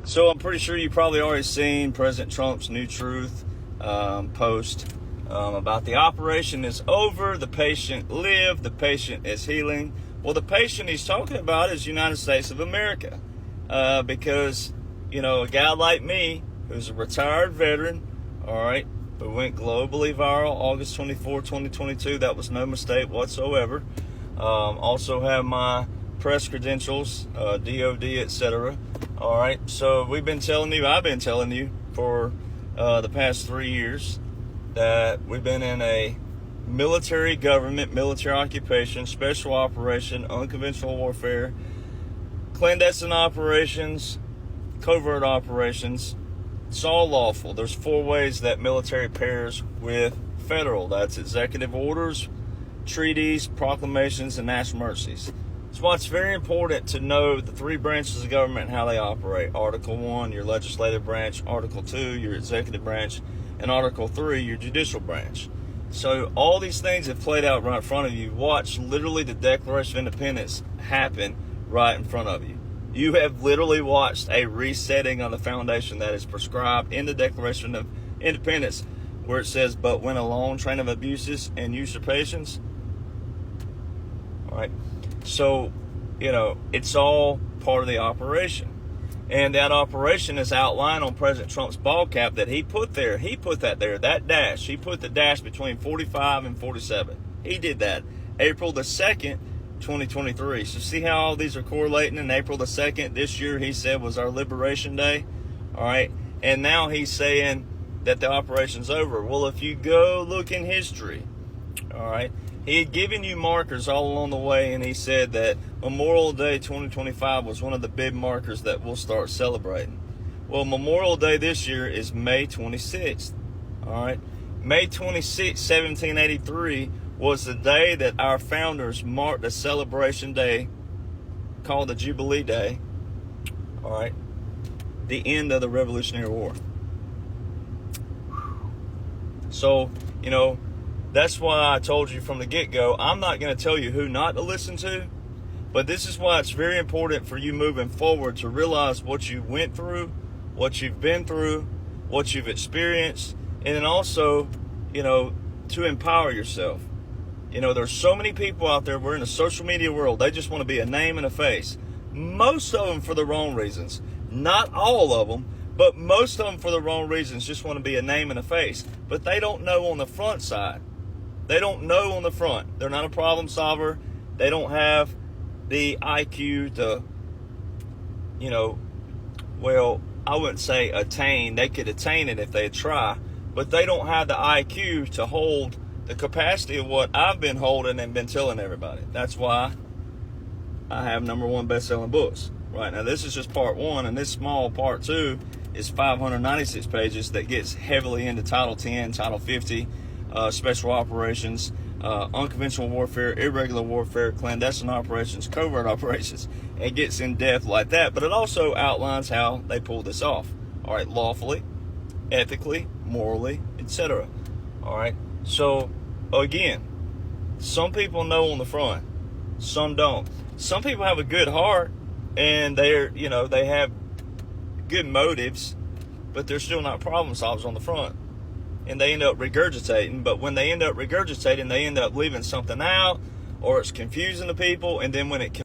So I'm pretty sure you probably already seen President Trump's New Truth post about the operation is over, the patient lived, the patient is healing. Well, the patient he's talking about is United States of America, because, you know, a guy like me, who's a retired veteran, all right, who went globally viral August 24, 2022, that was no mistake whatsoever. Also have my press credentials, DOD, etc. All right, so I've been telling you for the past 3 years that we've been in a military government, military occupation, special operation, unconventional warfare, clandestine operations, covert operations. It's all lawful. There's 4 ways that military pairs with federal. That's executive orders, treaties, proclamations, and national emergencies. That's why it's very important to know the 3 branches of government and how they operate. Article 1, your legislative branch. Article 2, your executive branch. And Article 3, your judicial branch. So all these things have played out right in front of you. Watch literally the Declaration of Independence happen right in front of you. You have literally watched a resetting of the foundation that is prescribed in the Declaration of Independence, where it says, but when a long train of abuses and usurpations. All right. So, you know, it's all part of the operation. And that operation is outlined on President Trump's ball cap that he put there. He put that there, that dash. He put the dash between 45 and 47. He did that April the 2nd, 2023. So see how all these are correlating? And April the 2nd this year, he said, was our Liberation Day. All right. And now he's saying that the operation's over. Well, if you go look in history, all right, he had given you markers all along the way, and he said that Memorial Day 2025 was one of the big markers that we'll start celebrating. Well, Memorial Day this year is May 26th. All right. May 26th, 1783 was the day that our founders marked a celebration day called the Jubilee Day. All right. The end of the Revolutionary War. So, you know, that's why I told you from the get-go, I'm not going to tell you who not to listen to, but this is why it's very important for you moving forward to realize what you went through, what you've been through, what you've experienced, and then also, you know, to empower yourself. You know, there's so many people out there, we're in a social media world, they just want to be a name and a face. Most of them for the wrong reasons. Not all of them, but most of them for the wrong reasons, just want to be a name and a face. But they don't know on the front side. They don't know on the front. They're not a problem solver. They don't have the IQ to, you know, well, I wouldn't say attain. They could attain it if they try. But they don't have the IQ to hold the capacity of what I've been holding and been telling everybody. That's why I have #1 best-selling books. Right, now this is just part 1, and this small part 2 is 596 pages that gets heavily into Title 10, Title 50, special operations, unconventional warfare, irregular warfare, clandestine operations, covert operations. It gets in depth like that, but it also outlines how they pull this off. All right, lawfully, ethically, morally, etc. All right, so again, some people know on the front, some don't. Some people have a good heart and they're, you know, they have good motives, but they're still not problem solvers on the front. And they end up regurgitating, but when they end up regurgitating, they end up leaving something out, or it's confusing the people, and then when it